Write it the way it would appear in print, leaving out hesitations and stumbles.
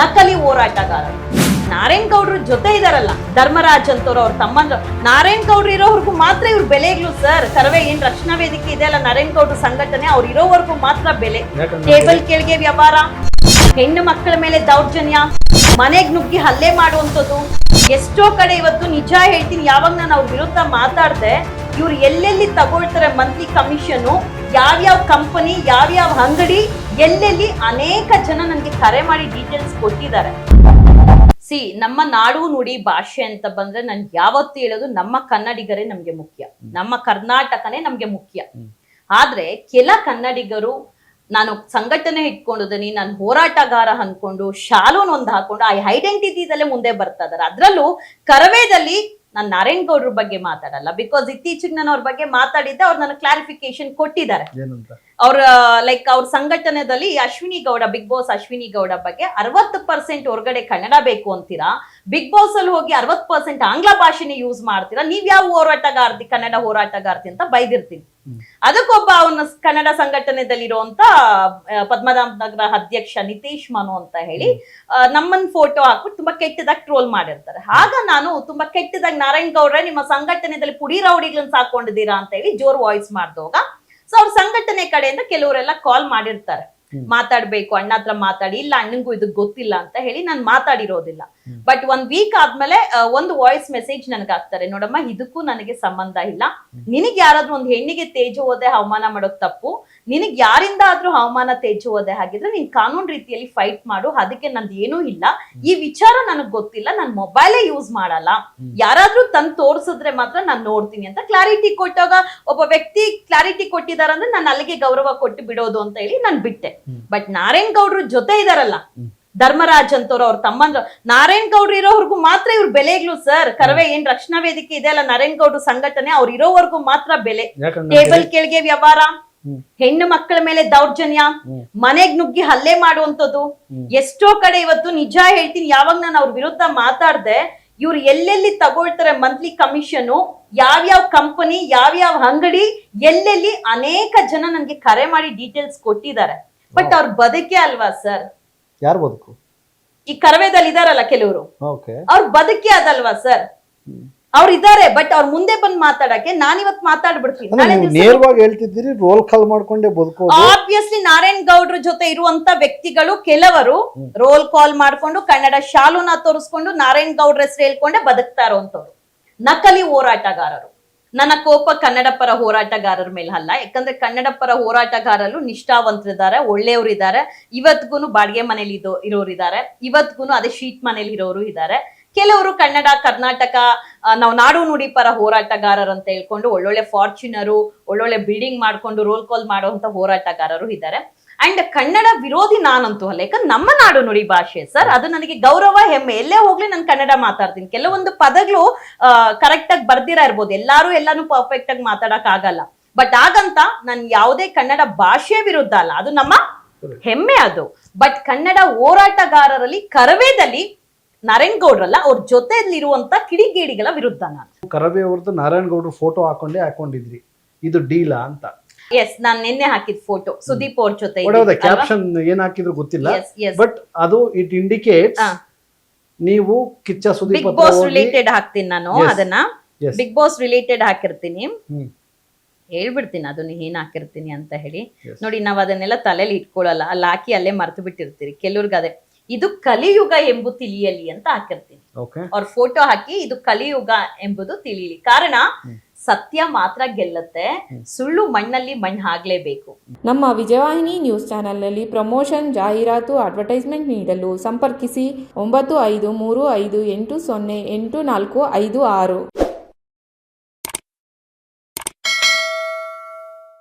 ನಕಲಿ ಹೋರಾಟಗಾರರು. ನಾರಾಯಣ್ ಗೌಡ್ರ ಜೊತೆ ಇದಾರಲ್ಲ ಧರ್ಮರಾಜ್ ಅಂತವ್ರು, ಅವ್ರ ತಮ್ಮಂದ್ರು. ನಾರಾಯಣ್ ಗೌಡ್ರು ಇರೋವರೆಗೂ ಮಾತ್ರ ಇವ್ರ ಬೆಲೆಗಳು ಸರ್. ಕರವೇ ಏನ್ ರಕ್ಷಣಾ ವೇದಿಕೆ ಇದೆ ಅಲ್ಲ, ನಾರಾಯಣ್ ಗೌಡ್ರ ಸಂಘಟನೆ, ಅವ್ರು ಇರೋವರೆಗೂ ಮಾತ್ರ ಬೆಲೆ. ಟೇಬಲ್ ಕೆಳಗೆ ವ್ಯವಹಾರ, ಹೆಣ್ಣು ಮಕ್ಕಳ ಮೇಲೆ ದೌರ್ಜನ್ಯ, ಮನೆಗ್ ನುಗ್ಗಿ ಹಲ್ಲೆ ಮಾಡುವಂಥದ್ದು ಎಷ್ಟೋ ಕಡೆ. ಇವತ್ತು ನಿಜ ಹೇಳ್ತೀನಿ, ಯಾವಾಗ ನಾನು ಅವ್ರ ವಿರುದ್ಧ ಮಾತಾಡ್ದೆ, ಇವ್ರು ಎಲ್ಲೆಲ್ಲಿ ತಗೊಳ್ತಾರೆ ಮಂತ್ಲಿ ಕಮಿಷನ್, ಯಾವ್ಯಾವ ಕಂಪನಿ, ಯಾವ್ಯಾವ ಅಂಗಡಿ, ಎಲ್ಲೆಲ್ಲಿ ಅನೇಕ ಜನ ನನಗೆ ಕರೆ ಮಾಡಿ ಡೀಟೇಲ್ಸ್ ಕೊಟ್ಟಿದ್ದಾರೆ. ನಮ್ಮ ನಾಡು ನುಡಿ ಭಾಷೆ ಅಂತ ಬಂದ್ರೆ ನಾನು ಯಾವತ್ತೂ ಹೇಳೋದು, ನಮ್ಮ ಕನ್ನಡಿಗರೇ ನಮ್ಗೆ ಮುಖ್ಯ, ನಮ್ಮ ಕರ್ನಾಟಕನೇ ನಮ್ಗೆ ಮುಖ್ಯ. ಆದ್ರೆ ಕೆಲ ಕನ್ನಡಿಗರು ನಾನು ಸಂಘಟನೆ ಇಟ್ಕೊಂಡಿದ್ದೀನಿ, ನಾನು ಹೋರಾಟಗಾರ ಅನ್ಕೊಂಡು ಶಾಲೂನ್ ಒಂದು ಹಾಕೊಂಡು ಆ ಐಡೆಂಟಿಟಿದಲ್ಲೇ ಮುಂದೆ ಬರ್ತಾ ಇದಾರೆ. ಅದ್ರಲ್ಲೂ ಕರವೇದಲ್ಲಿ ನಾನು ನಾರಾಯಣ್ ಗೌಡ್ರ ಬಗ್ಗೆ ಮಾತಾಡಲ್ಲ, ಬಿಕಾಸ್ ಇತ್ತೀಚೆಗೆ ನಾನು ಅವ್ರ ಬಗ್ಗೆ ಮಾತಾಡಿದ್ದೆ, ಅವ್ರು ನನಗೆ ಕ್ಲಾರಿಫಿಕೇಶನ್ ಕೊಟ್ಟಿದ್ದಾರೆ. ಅವ್ರ ಅವ್ರ ಸಂಘಟನೆದಲ್ಲಿ ಅಶ್ವಿನಿ ಗೌಡ, ಬಿಗ್ ಬಾಸ್ ಅಶ್ವಿನಿ ಗೌಡ ಬಗ್ಗೆ 60% ಹೊರಗಡೆ ಕನ್ನಡ ಬೇಕು ಅಂತೀರಾ, ಬಿಗ್ ಬಾಸ್ ಅಲ್ಲಿ ಹೋಗಿ 60% ಆಂಗ್ಲ ಭಾಷೆನೇ ಯೂಸ್ ಮಾಡ್ತೀರಾ, ನೀವ್ ಯಾವ ಹೋರಾಟಗಾರ್ತಿ, ಕನ್ನಡ ಹೋರಾಟಗಾರ್ತಿ ಅಂತ ಬೈದಿರ್ತೀನಿ. ಅದಕ್ಕೊಬ್ಬ ಅವನ ಕನ್ನಡ ಸಂಘಟನೆದಲ್ಲಿರುವಂತ ಪದ್ಮನಾಭ ನಗರ ಅಧ್ಯಕ್ಷ ನಿತೇಶ್ ಮನು ಅಂತ ಹೇಳಿ ನಮ್ಮನ್ ಫೋಟೋ ಹಾಕ್ಬಿಟ್ಟು ತುಂಬಾ ಕೆಟ್ಟದಾಗಿ ಟ್ರೋಲ್ ಮಾಡಿರ್ತಾರೆ. ಆಗ ನಾನು ತುಂಬಾ ಕೆಟ್ಟದಾಗಿ, ನಾರಾಯಣ್ ಗೌಡ್ರೆ ನಿಮ್ಮ ಸಂಘಟನೆದಲ್ಲಿ ಪುಡಿ ರೌಡಿಗಳನ್ನ ಸಾಕೊಂಡಿದ್ದೀರಾ ಅಂತ ಹೇಳಿ ಜೋರ್ ವಾಯ್ಸ್ ಮಾಡ್ದೋಗ, ಸೊ ಅವ್ರ ಸಂಘಟನೆ ಕಡೆಯಿಂದ ಕೆಲವರೆಲ್ಲ ಕಾಲ್ ಮಾಡಿರ್ತಾರೆ, ಮಾತಾಡ್ಬೇಕು ಅಣ್ಣ ಹತ್ರ ಮಾತಾಡಿ, ಇಲ್ಲ ಅಣ್ಣಂಗೂ ಇದು ಗೊತ್ತಿಲ್ಲ ಅಂತ ಹೇಳಿ ನಾನು ಮಾತಾಡಿರೋದಿಲ್ಲ. ಬಟ್ 1 ವೀಕ್ ಆದ್ಮೇಲೆ ಒಂದು ವಾಯ್ಸ್ ಮೆಸೇಜ್ ನನಗೆ ಹಾಕ್ತಾರೆ, ನೋಡಮ್ಮ ಇದಕ್ಕೂ ನನಗೆ ಸಂಬಂಧ ಇಲ್ಲ, ನಿನಗ್ ಯಾರಾದ್ರೂ ಒಂದು ಹೆಣ್ಣಿಗೆ ತೇಜು ಹೋದೆ ಅವಮಾನ ಮಾಡೋದ್ ತಪ್ಪು, ನಿನಗ್ ಯಾರಿಂದ ಆದ್ರೂ ಅವಮಾನ ತೇಜು ಹೋದೆ ಹಾಗಿದ್ರೆ ನೀನ್ ಕಾನೂನು ರೀತಿಯಲ್ಲಿ ಫೈಟ್ ಮಾಡು, ಅದಕ್ಕೆ ನಂದು ಏನೂ ಇಲ್ಲ, ಈ ವಿಚಾರ ನನಗ್ ಗೊತ್ತಿಲ್ಲ, ನಾನ್ ಮೊಬೈಲೇ ಯೂಸ್ ಮಾಡಲ್ಲ, ಯಾರಾದ್ರೂ ತಂದು ತೋರ್ಸಿದ್ರೆ ಮಾತ್ರ ನಾನ್ ನೋಡ್ತೀನಿ ಅಂತ ಕ್ಲಾರಿಟಿ ಕೊಟ್ಟಾಗ, ಒಬ್ಬ ವ್ಯಕ್ತಿ ಕ್ಲಾರಿಟಿ ಕೊಟ್ಟಿದಾರಂದ್ರೆ ನಾನು ಅಲ್ಲಿಗೆ ಗೌರವ ಕೊಟ್ಟು ಬಿಡೋದು ಅಂತ ಹೇಳಿ ನಾನು ಬಿಟ್ಟೆ. ಬಟ್ ನಾರಾಯಣ್ ಗೌಡ್ರ ಜೊತೆ ಇದಾರಲ್ಲ ಧರ್ಮರಾಜ್ ಅಂತವ್ರು, ಅವ್ರ ತಮ್ಮಂದ್ರು, ನಾರಾಯಣ್ ಗೌಡ್ರು ಇರೋವರೆಗೂ ಮಾತ್ರ ಇವ್ರ ಬೆಲೆಗಳು ಸರ್. ಕರವೇ ಏನ್ ರಕ್ಷಣಾ ವೇದಿಕೆ ಇದೆ ಅಲ್ಲ, ನಾರಾಯಣ್ ಗೌಡ್ರ ಸಂಘಟನೆ, ಅವ್ರು ಇರೋವರೆಗೂ ಮಾತ್ರ ಬೆಲೆ. ಟೇಬಲ್ ಕೆಳಗೆ ವ್ಯವಹಾರ, ಹೆಣ್ಣು ಮಕ್ಕಳ ಮೇಲೆ ದೌರ್ಜನ್ಯ, ಮನೆಗ್ ನುಗ್ಗಿ ಹಲ್ಲೆ ಮಾಡುವಂಥದ್ದು ಎಷ್ಟೋ ಕಡೆ. ಇವತ್ತು ನಿಜ ಹೇಳ್ತೀನಿ, ಯಾವಾಗ ನಾನು ಅವ್ರ ವಿರುದ್ಧ ಮಾತಾಡ್ದೆ, ಇವ್ರು ಎಲ್ಲೆಲ್ಲಿ ತಗೊಳ್ತಾರೆ ಮಂತ್ಲಿ ಕಮಿಷನ್, ಯಾವ್ಯಾವ ಕಂಪನಿ, ಯಾವ್ಯಾವ ಅಂಗಡಿ, ಎಲ್ಲೆಲ್ಲಿ ಅನೇಕ ಜನ ನನ್ಗೆ ಕರೆ ಮಾಡಿ ಡೀಟೇಲ್ಸ್ ಕೊಟ್ಟಿದ್ದಾರೆ. ಬಟ್ ಅವ್ರ ಬದುಕೆ ಅಲ್ವಾ ಸರ್, ಯಾರು ಬದುಕು? ಈ ಕರವೇದಲ್ಲಿ ಇದಾರಲ್ಲ ಕೆಲವರು, ಅವ್ರ ಬದುಕೆ ಅದಲ್ವಾ ಸರ್. ಅವ್ರು ಇದಾರೆ, ಬಟ್ ಅವ್ರ ಮುಂದೆ ಬಂದ್ ಮಾತಾಡಕ್ಕೆ ನಾನಿವತ್ ಮಾತಾಡ್ಬಿಡ್ತೀನಿ. ನೇರವಾಗಿ ಹೇಳ್ತಿದ್ದೀರಿ, ರೋಲ್ ಕಾಲ್ ಮಾಡ್ಕೊಂಡೆ ಬದುಕು. ಆಬ್ವಿಯಸ್ಲಿ ನಾರಾಯಣ್ ಗೌಡ್ರ ಜೊತೆ ಇರುವಂತ ವ್ಯಕ್ತಿಗಳು ಕೆಲವರು ರೋಲ್ ಕಾಲ್ ಮಾಡ್ಕೊಂಡು ಕನ್ನಡ ಶಾಲೂನ ತೋರಿಸ್ಕೊಂಡು ನಾರಾಯಣ್ ಗೌಡ್ರ ಹೆಸರು ಹೇಳ್ಕೊಂಡೆ ಬದುಕ್ತಾ ಇರೋಂಥವ್ರು ನಕಲಿ ಹೋರಾಟಗಾರರು. ನನ್ನ ಕೋಪ ಕನ್ನಡ ಪರ ಹೋರಾಟಗಾರರ ಮೇಲೆ ಅಲ್ಲ, ಯಾಕಂದ್ರೆ ಕನ್ನಡ ಪರ ಹೋರಾಟಗಾರರು ನಿಷ್ಠಾವಂತರಿದ್ದಾರೆ, ಒಳ್ಳೆಯವರು, ಇವತ್ಗೂನು ಬಾಡಿಗೆ ಮನೇಲಿ ಇರೋರಿದ್ದಾರೆ, ಇವತ್ಗೂನು ಅದೇ ಶೀಟ್ ಮನೇಲಿ ಇರೋರು ಇದ್ದಾರೆ. ಕೆಲವರು ಕನ್ನಡ ಕರ್ನಾಟಕ ನಾವು ನಾಡು ನುಡಿ ಪರ ಹೋರಾಟಗಾರರು ಅಂತ ಹೇಳ್ಕೊಂಡು ಒಳ್ಳೊಳ್ಳೆ ಫಾರ್ಚುನರು, ಒಳ್ಳೊಳ್ಳೆ ಬಿಲ್ಡಿಂಗ್ ಮಾಡ್ಕೊಂಡು ರೋಲ್ ಕಾಲ್ ಮಾಡುವಂತ ಹೋರಾಟಗಾರರು ಇದ್ದಾರೆ. ಅಂಡ್ ಕನ್ನಡ ವಿರೋಧಿ ನಾನಂತೂ ಅಲ್ಲ, ಯಾಕಂದ್ರೆ ನಮ್ಮ ನಾಡು ನುಡಿ ಭಾಷೆ ಸರ್, ಅದು ನನಗೆ ಗೌರವ, ಹೆಮ್ಮೆ. ಎಲ್ಲೇ ಹೋಗ್ಲಿ ನಾನು ಕನ್ನಡ ಮಾತಾಡ್ತೀನಿ. ಕೆಲವೊಂದು ಪದಗಳು ಕರೆಕ್ಟ್ ಆಗಿ ಬರ್ದಿರ ಇರ್ಬೋದು, ಎಲ್ಲಾನು ಪರ್ಫೆಕ್ಟ್ ಆಗಿ ಮಾತಾಡಕ್ ಆಗಲ್ಲ. ಬಟ್ ಹಾಗಂತ ನಾನು ಯಾವುದೇ ಕನ್ನಡ ಭಾಷೆ ವಿರುದ್ಧ ಅಲ್ಲ, ಅದು ನಮ್ಮ ಹೆಮ್ಮೆ ಅದು. ಬಟ್ ಕನ್ನಡ ಹೋರಾಟಗಾರರಲ್ಲಿ ಕರವೇದಲ್ಲಿ ನಾರಾಯಣ್ ಗೌಡ್ರಲ್ಲ, ಅವ್ರ ಜೊತೆಯಲ್ಲಿರುವಂತ ಕಿಡಿಗೇಡಿಗಳ ವಿರುದ್ಧ ನಾನು. ಕರವೇ ಅವ್ರದ್ದು ನಾರಾಯಣ್ ಗೌಡ್ರು ಫೋಟೋ ಹಾಕೊಂಡಿದ್ರಿ, ಇದು ಡೀಲಾ ಅಂತ? ಎಸ್, ನಾನ್ ನಿನ್ನೆ ಹಾಕಿದ ಫೋಟೋ ಸುದೀಪ್ ಅವ್ರ ಜೊತೆ. ಕ್ಯಾಪ್ಷನ್ ಏನ್ ಹಾಕಿದ್ರು ಗೊತ್ತಿಲ್ಲ, ಬಟ್ ಅದು ಇಟ್ ಇಂಡಿಕೇಟ್ಸ್ ನೀವು Kiccha Sudeep Bigg Boss related ಹಾಕ್ತೀನಿ ನಾನು, ಅದನ್ನ ಬಿಗ್ ಬಾಸ್ ರಿಲೇಟೆಡ್ ಹಾಕಿರ್ತೀನಿ, ಹೇಳ್ಬಿಡ್ತೀನಿ ಅದನ್ನ ಏನ್ ಹಾಕಿರ್ತೀನಿ ಅಂತ ಹೇಳಿ. ನೋಡಿ, ನಾವ್ ಅದನ್ನೆಲ್ಲ ತಲೆಯಲ್ಲಿ ಇಟ್ಕೊಳ್ಳಲ್ಲ, ಅಲ್ಲಿ ಹಾಕಿ ಅಲ್ಲೇ ಮರ್ತು ಬಿಟ್ಟಿರ್ತೀರಿ. ಕೆಲವ್ರಿಗೆ ಅದೇ ಇದು ಕಲಿಯುಗ ಎಂಬುದು ತಿಳಿಯಲಿ ಅಂತ ಹಾಕಿರ್ತೀನಿ. ಅವ್ರ ಫೋಟೋ ಹಾಕಿ ಇದು ಕಲಿಯುಗ ಎಂಬುದು ತಿಳಿಯಲಿ. ಕಾರಣ ಸತ್ಯ ಮಾತ್ರ ಗೆಲ್ಲುತ್ತೆ, ಸುಳ್ಳು ಮಣ್ಣಲ್ಲಿ ಮಣ್ಣು ಆಗ್ಲೇಬೇಕು. ನಮ್ಮ ವಿಜಯವಾಹಿನಿ ನ್ಯೂಸ್ ಚಾನೆಲ್ನಲ್ಲಿ ಪ್ರಮೋಷನ್, ಜಾಹೀರಾತು, ಅಡ್ವರ್ಟೈಸ್ಮೆಂಟ್ ನೀಡಲು ಸಂಪರ್ಕಿಸಿ 9535808456.